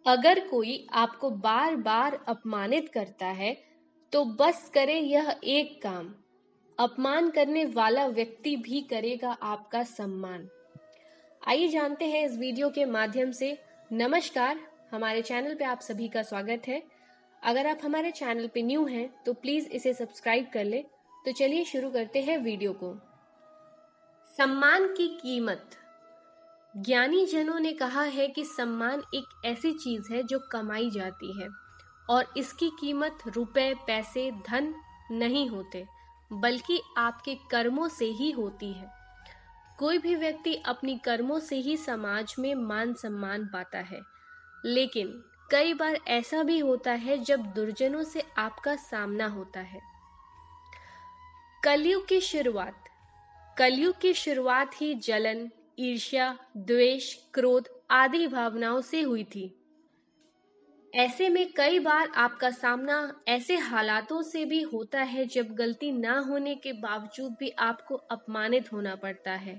अगर कोई आपको बार बार अपमानित करता है तो बस करे यह एक काम, अपमान करने वाला व्यक्ति भी करेगा आपका सम्मान। आइए जानते हैं इस वीडियो के माध्यम से। नमस्कार, हमारे चैनल पे आप सभी का स्वागत है। अगर आप हमारे चैनल पे न्यू हैं तो प्लीज इसे सब्सक्राइब कर ले। तो चलिए शुरू करते हैं वीडियो को। सम्मान की कीमत। ज्ञानी जनों ने कहा है कि सम्मान एक ऐसी चीज है जो कमाई जाती है और इसकी कीमत रुपए, पैसे, धन नहीं होते, बल्कि आपके कर्मों से ही होती है। कोई भी व्यक्ति अपनी कर्मों से ही समाज में मान सम्मान पाता है, लेकिन कई बार ऐसा भी होता है जब दुर्जनों से आपका सामना होता है। कलयुग की शुरुआत। कलयुग की शुरुआत ही जलन, ईर्ष्या, द्वेष, क्रोध आदि भावनाओं से हुई थी। ऐसे में कई बार आपका सामना ऐसे हालातों से भी होता है जब गलती ना होने के बावजूद भी आपको अपमानित होना पड़ता है।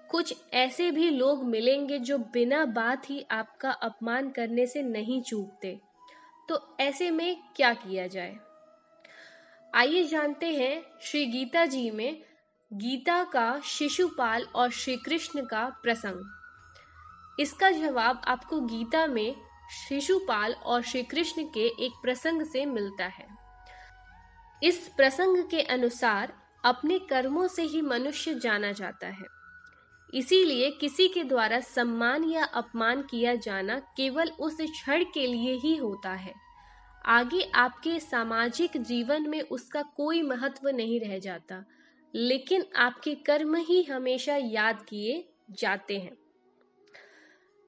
कुछ ऐसे भी लोग मिलेंगे जो बिना बात ही आपका अपमान करने से नहीं चूकते। तो ऐसे में क्या किया जाए? आइए जानते हैं श्री गीता जी में गीता का शिशुपाल और श्री कृष्ण का प्रसंग। इसका जवाब आपको गीता में शिशुपाल और श्री कृष्ण के एक प्रसंग से मिलता है। इस प्रसंग के अनुसार अपने कर्मों से ही मनुष्य जाना जाता है, इसीलिए किसी के द्वारा सम्मान या अपमान किया जाना केवल उस क्षण के लिए ही होता है। आगे आपके सामाजिक जीवन में उसका कोई महत्व नहीं रह जाता, लेकिन आपके कर्म ही हमेशा याद किए जाते हैं।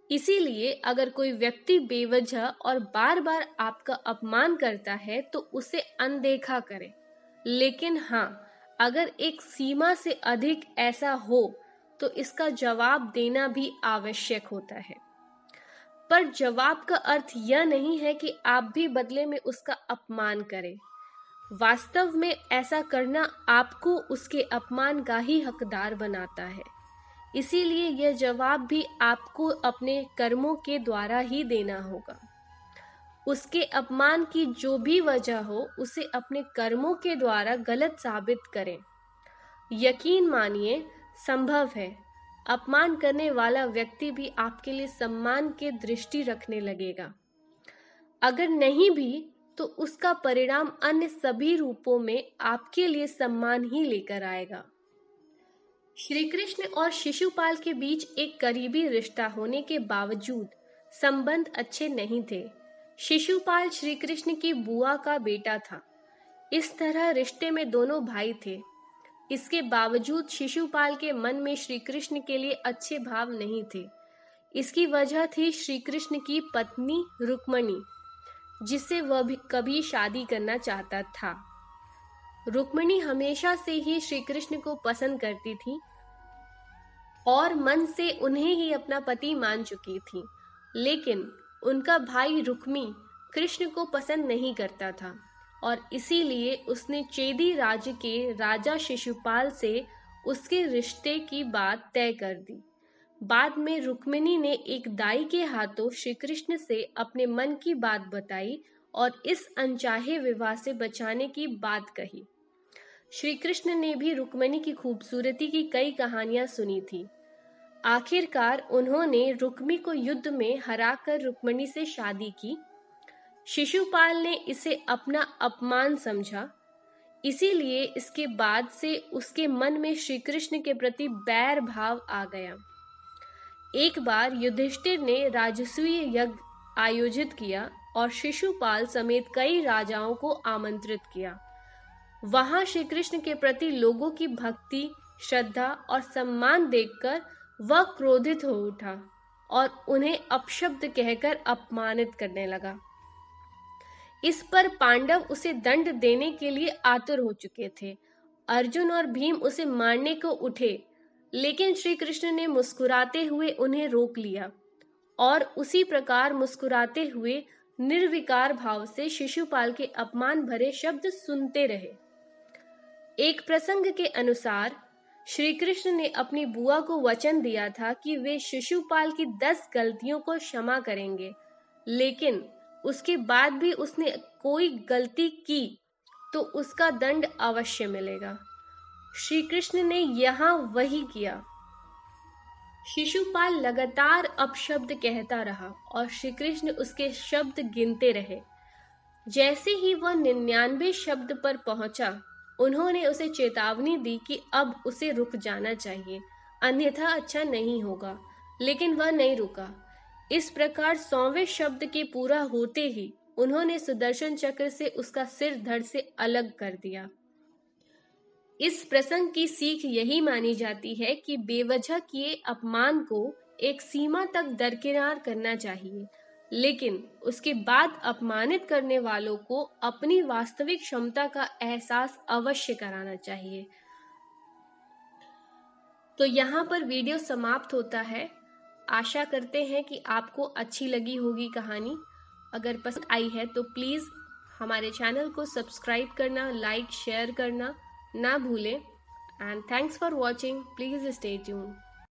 इसीलिए अगर कोई व्यक्ति बेवजह और बार बार आपका अपमान करता है तो उसे अनदेखा करें, लेकिन हाँ, अगर एक सीमा से अधिक ऐसा हो तो इसका जवाब देना भी आवश्यक होता है। पर जवाब का अर्थ यह नहीं है कि आप भी बदले में उसका अपमान करें। वास्तव में ऐसा करना आपको उसके अपमान का ही हकदार बनाता है। इसीलिए यह जवाब भी आपको अपने कर्मों के द्वारा ही देना होगा। उसके अपमान की जो भी वजह हो, उसे अपने कर्मों के द्वारा गलत साबित करें। यकीन मानिए, संभव है अपमान करने वाला व्यक्ति भी आपके लिए सम्मान के दृष्टि रखने लगेगा। अगर नहीं भी तो उसका परिणाम अन्य सभी रूपों में आपके लिए सम्मान ही लेकर आएगा। श्री कृष्ण और शिशुपाल के बीच एक करीबी रिश्ता होने के बावजूद संबंध अच्छे नहीं थे। शिशुपाल श्री कृष्ण की बुआ का बेटा था। इस तरह रिश्ते में दोनों भाई थे। इसके बावजूद शिशुपाल के मन में श्री कृष्ण के लिए अच्छे भाव नहीं थे। इसकी वजह थी श्री कृष्ण की पत्नी रुक्मणी, जिससे वह भी कभी शादी करना चाहता था। रुक्मणी हमेशा से ही श्री कृष्ण को पसंद करती थी और मन से उन्हें ही अपना पति मान चुकी थी, लेकिन उनका भाई रुक्मी कृष्ण को पसंद नहीं करता था और इसीलिए उसने चेदी राज्य के राजा शिशुपाल से उसके रिश्ते की बात तय कर दी। बाद में रुक्मिणी ने एक दाई के हाथों श्री कृष्ण से अपने मन की बात बताई और इस अनचाहे विवाह से बचाने की बात कही। श्री कृष्ण ने भी रुक्मिणी की खूबसूरती की कई कहानियां सुनी थी। आखिरकार उन्होंने रुक्मी को युद्ध में हराकर रुक्मिणी से शादी की। शिशुपाल ने इसे अपना अपमान समझा, इसीलिए इसके बाद से उसके मन में श्री कृष्ण के प्रति बैर भाव आ गया। एक बार युधिष्ठिर ने राजसूय यज्ञ आयोजित किया और शिशुपाल समेत कई राजाओं को आमंत्रित किया। वहां श्री कृष्ण के प्रति लोगों की भक्ति, श्रद्धा और सम्मान देखकर वह क्रोधित हो उठा और उन्हें अपशब्द कहकर अपमानित करने लगा। इस पर पांडव उसे दंड देने के लिए आतुर हो चुके थे। अर्जुन और भीम उसे मारने को उठे, लेकिन श्री कृष्ण ने मुस्कुराते हुए उन्हें रोक लिया और उसी प्रकार मुस्कुराते हुए निर्विकार भाव से शिशुपाल के अपमान भरे शब्द सुनते रहे। एक प्रसंग के अनुसार श्री कृष्ण ने अपनी बुआ को वचन दिया था कि वे शिशुपाल की 10 गलतियों को क्षमा करेंगे, लेकिन उसके बाद भी उसने कोई गलती की तो उसका दंड अवश्य मिलेगा। श्री कृष्ण ने यहाँ वही किया। शिशुपाल लगातार अपशब्द कहता रहा और श्री कृष्ण उसके शब्द गिनते रहे। जैसे ही वह 99 शब्द पर पहुंचा, उन्होंने उसे चेतावनी दी कि अब उसे रुक जाना चाहिए, अन्यथा अच्छा नहीं होगा। लेकिन वह नहीं रुका। इस प्रकार 100वें शब्द के पूरा होते ही उन्होंने सुदर्शन चक्र से उसका सिर धड़ से अलग कर दिया। इस प्रसंग की सीख यही मानी जाती है कि बेवजह किए अपमान को एक सीमा तक दरकिनार करना चाहिए, लेकिन उसके बाद अपमानित करने वालों को अपनी वास्तविक क्षमता का एहसास अवश्य कराना चाहिए। तो यहाँ पर वीडियो समाप्त होता है। आशा करते हैं कि आपको अच्छी लगी होगी कहानी। अगर पसंद आई है तो प्लीज़ हमारे चैनल को सब्सक्राइब करना, लाइक शेयर करना ना भूलें। And thanks for watching. Please stay tuned.